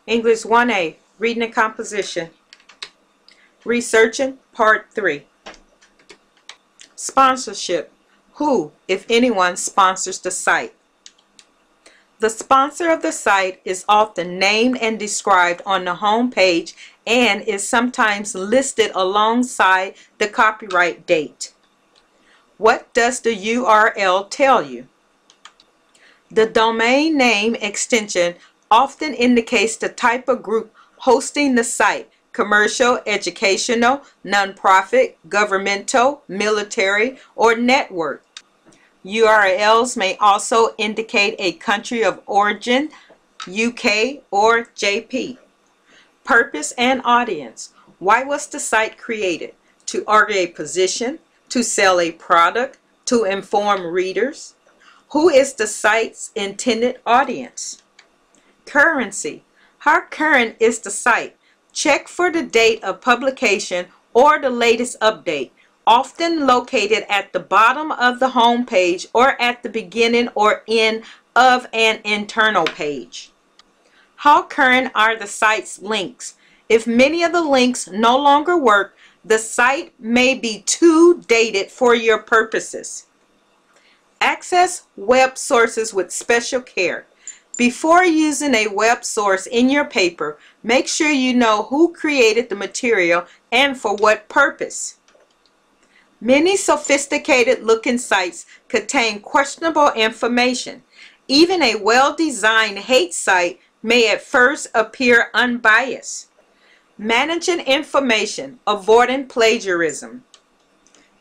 English 1A, Reading and Composition. Researching, Part 3. Sponsorship. Who, if anyone, sponsors the site? The sponsor of the site is often named and described on the home page and is sometimes listed alongside the copyright date. What does the URL tell you? The domain name extension often indicates the type of group hosting the site: commercial, educational, nonprofit, governmental, military, or network. URLs may also indicate a country of origin, UK or JP. Purpose and audience. Why was the site created? To argue a position, to sell a product, to inform readers. Who is the site's intended audience? Currency. How current is the site? Check for the date of publication or the latest update, often located at the bottom of the home page or at the beginning or end of an internal page. How current are the site's links? If many of the links no longer work, the site may be too dated for your purposes. Access web sources with special care. Before using a web source in your paper, make sure you know who created the material and for what purpose. Many sophisticated looking sites contain questionable information. Even a well-designed hate site may at first appear unbiased. Managing information, avoiding plagiarism.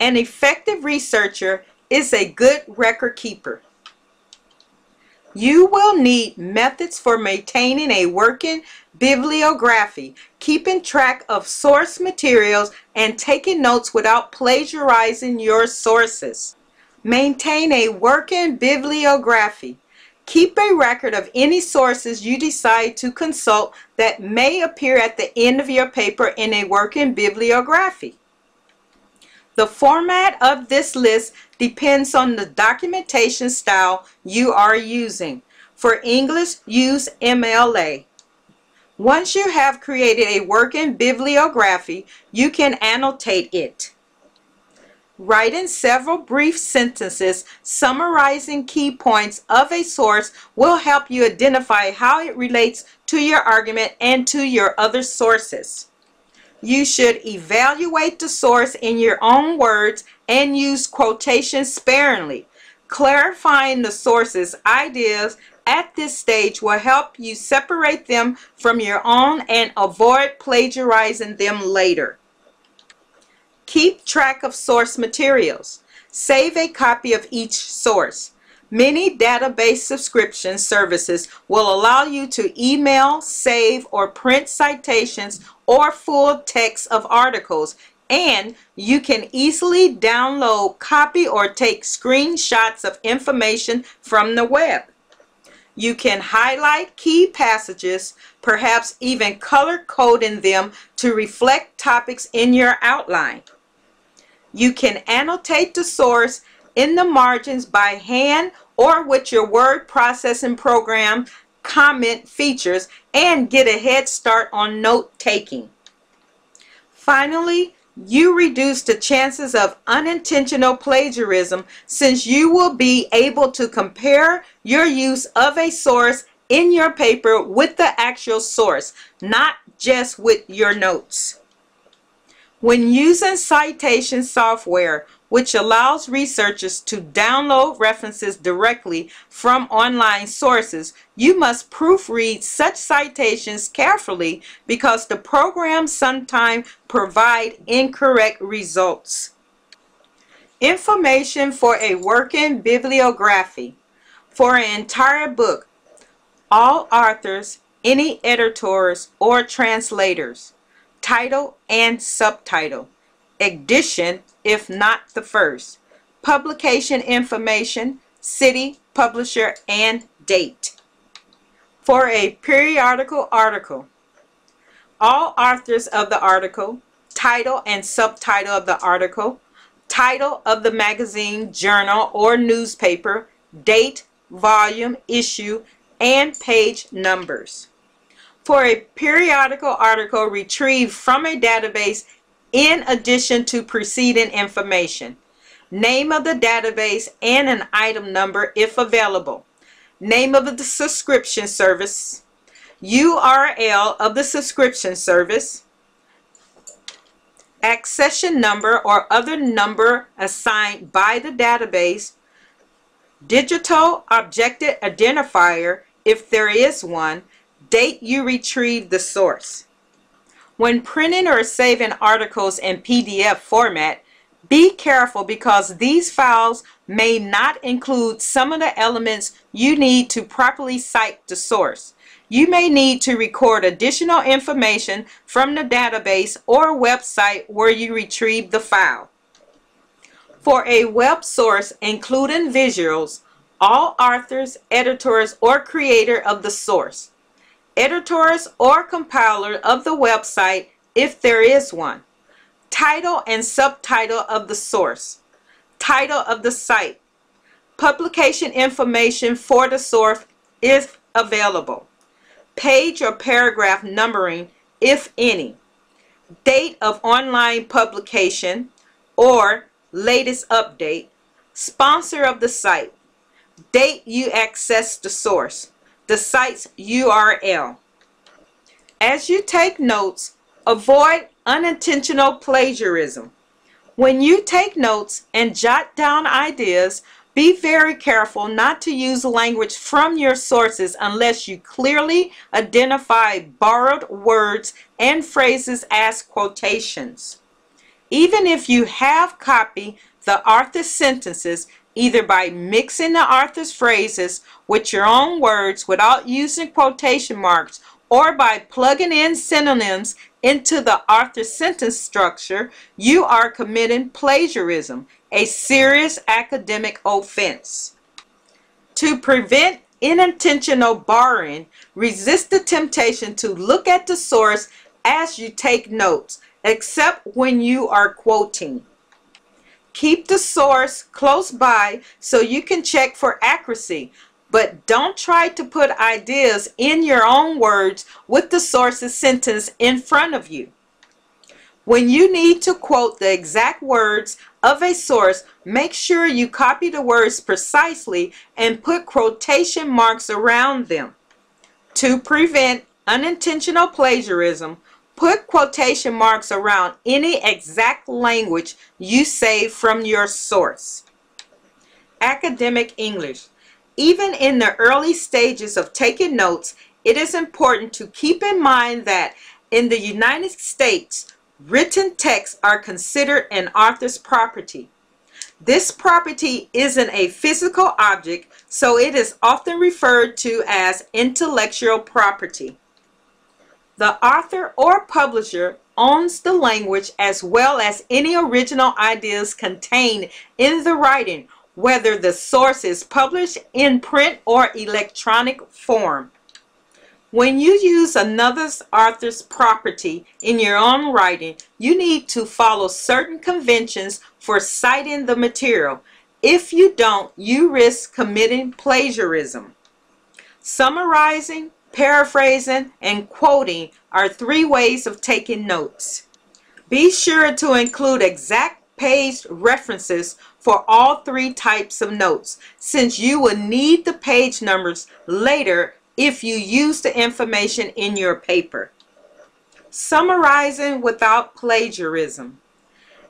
An effective researcher is a good record keeper. You will need methods for maintaining a working bibliography, keeping track of source materials, and taking notes without plagiarizing your sources. Maintain a working bibliography. Keep a record of any sources you decide to consult that may appear at the end of your paper in a working bibliography. The format of this list depends on the documentation style you are using. For English, use MLA. Once you have created a working bibliography, you can annotate it. Writing several brief sentences summarizing key points of a source will help you identify how it relates to your argument and to your other sources. You should evaluate the source in your own words and use quotations sparingly. Clarifying the source's ideas at this stage will help you separate them from your own and avoid plagiarizing them later. Keep track of source materials. Save a copy of each source. Many database subscription services will allow you to email, save, or print citations or full text of articles, and you can easily download, copy, or take screenshots of information from the web. You can highlight key passages, perhaps even color coding them to reflect topics in your outline. You can annotate the source in the margins by hand or with your word processing program comment features and get a head start on note taking. Finally, you reduce the chances of unintentional plagiarism since you will be able to compare your use of a source in your paper with the actual source, not just with your notes. When using citation software, which allows researchers to download references directly from online sources, you must proofread such citations carefully because the programs sometimes provide incorrect results. Information for a working bibliography. For an entire book, all authors, any editors or translators, title and subtitle, edition if not the first, publication information, city, publisher, and date. For a periodical article, all authors of the article, title and subtitle of the article, title of the magazine, journal, or newspaper, date, volume, issue, and page numbers. For a periodical article retrieved from a database in addition to preceding information. Name of the database and an item number if available. Name of the subscription service. URL of the subscription service. Accession number or other number assigned by the database. Digital object identifier if there is one. Date you retrieved the source. When printing or saving articles in PDF format, be careful because these files may not include some of the elements you need to properly cite the source. You may need to record additional information from the database or website where you retrieve the file. For a web source including visuals, all authors, editors, or creator of the source. Editors or compiler of the website if there is one. Title and subtitle of the source. Title of the site. Publication information for the source if available. Page or paragraph numbering if any. Date of online publication or latest update. Sponsor of the site. Date you access the source. The site's URL. As you take notes, avoid unintentional plagiarism. When you take notes and jot down ideas, be very careful not to use language from your sources unless you clearly identify borrowed words and phrases as quotations. Even if you have copied the author's sentences, either by mixing the author's phrases with your own words without using quotation marks or by plugging in synonyms into the author's sentence structure, you are committing plagiarism, a serious academic offense. To prevent unintentional borrowing, resist the temptation to look at the source as you take notes, except when you are quoting. Keep the source close by so you can check for accuracy, but don't try to put ideas in your own words with the source's sentence in front of you. When you need to quote the exact words of a source, make sure you copy the words precisely and put quotation marks around them. To prevent unintentional plagiarism, put quotation marks around any exact language you save from your source. Academic English. Even in the early stages of taking notes, it is important to keep in mind that in the United States, written texts are considered an author's property. This property isn't a physical object, so it is often referred to as intellectual property. The author or publisher owns the language as well as any original ideas contained in the writing, whether the source is published in print or electronic form. When you use another author's property in your own writing, you need to follow certain conventions for citing the material. If you don't, you risk committing plagiarism. Summarizing, paraphrasing, and quoting are three ways of taking notes. Be sure to include exact page references for all three types of notes, since you will need the page numbers later if you use the information in your paper. Summarizing without plagiarism.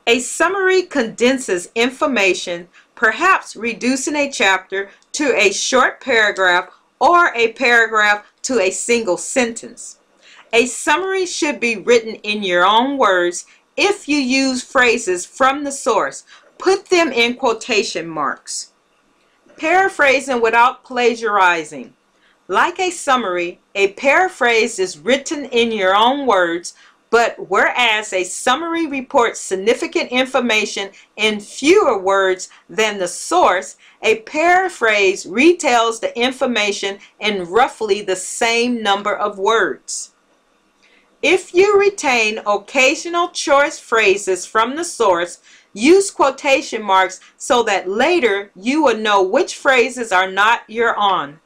A summary condenses information, perhaps reducing a chapter to a short paragraph or a paragraph to a single sentence. A summary should be written in your own words. If you use phrases from the source, put them in quotation marks. Paraphrasing without plagiarizing. Like a summary, a paraphrase is written in your own words, but whereas a summary reports significant information in fewer words than the source, a paraphrase retells the information in roughly the same number of words. If you retain occasional choice phrases from the source, use quotation marks so that later you will know which phrases are not your own.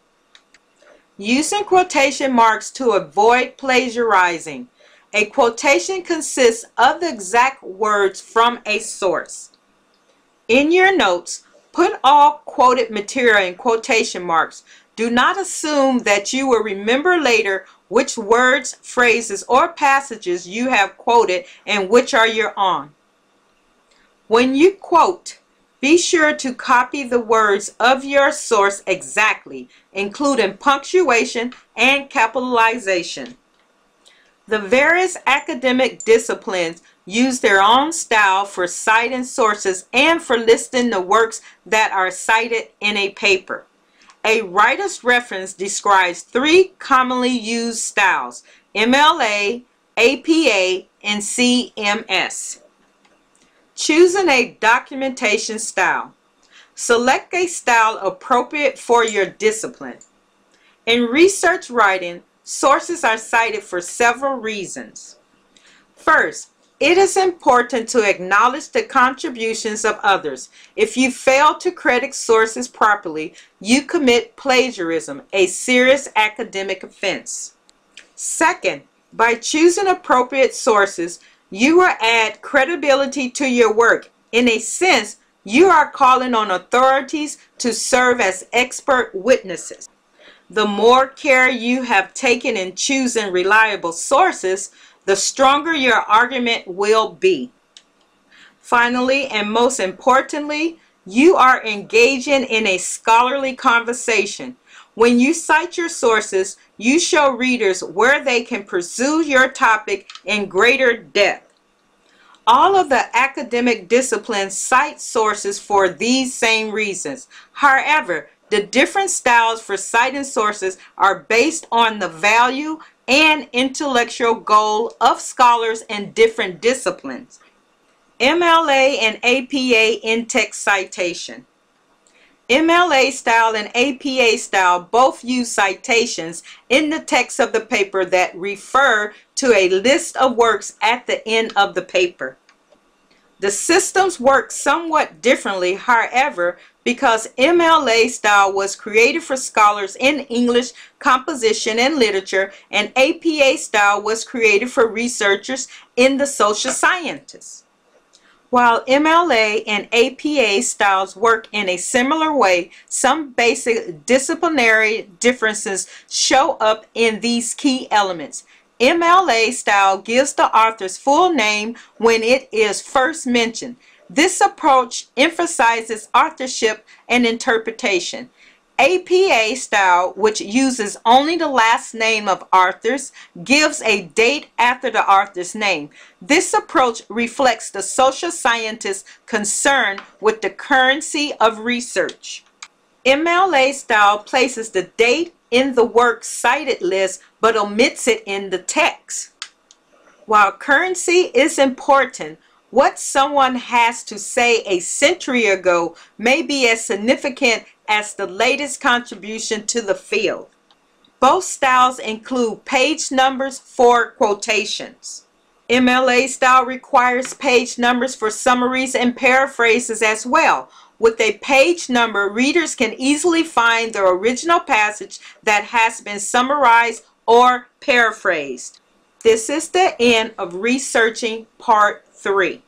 Using quotation marks to avoid plagiarizing. A quotation consists of the exact words from a source. In your notes, put all quoted material in quotation marks. Do not assume that you will remember later which words, phrases, or passages you have quoted and which are your own. When you quote, be sure to copy the words of your source exactly, including punctuation and capitalization. The various academic disciplines use their own style for citing sources and for listing the works that are cited in a paper. A writer's reference describes three commonly used styles: MLA, APA, and CMS. Choosing a documentation style. Select a style appropriate for your discipline. In research writing, sources are cited for several reasons. First, it is important to acknowledge the contributions of others. If you fail to credit sources properly, you commit plagiarism, a serious academic offense. Second, by choosing appropriate sources, you will add credibility to your work. In a sense, you are calling on authorities to serve as expert witnesses. The more care you have taken in choosing reliable sources, the stronger your argument will be. Finally, and most importantly, you are engaging in a scholarly conversation. When you cite your sources, you show readers where they can pursue your topic in greater depth. All of the academic disciplines cite sources for these same reasons. However, the different styles for citing sources are based on the value and intellectual goal of scholars in different disciplines. MLA and APA in-text citation. MLA style and APA style both use citations in the text of the paper that refer to a list of works at the end of the paper. The systems work somewhat differently, however, because MLA style was created for scholars in English, composition, and literature, and APA style was created for researchers in the social sciences. While MLA and APA styles work in a similar way, some basic disciplinary differences show up in these key elements. MLA style gives the author's full name when it is first mentioned. This approach emphasizes authorship and interpretation. APA style, which uses only the last name of authors, gives a date after the author's name. This approach reflects the social scientist's concern with the currency of research. MLA style places the date in the works cited list but omits it in the text. While currency is important, what someone has to say a century ago may be as significant as the latest contribution to the field. Both styles include page numbers for quotations. MLA style requires page numbers for summaries and paraphrases as well. With a page number, readers can easily find the original passage that has been summarized or paraphrased. This is the end of researching part 3.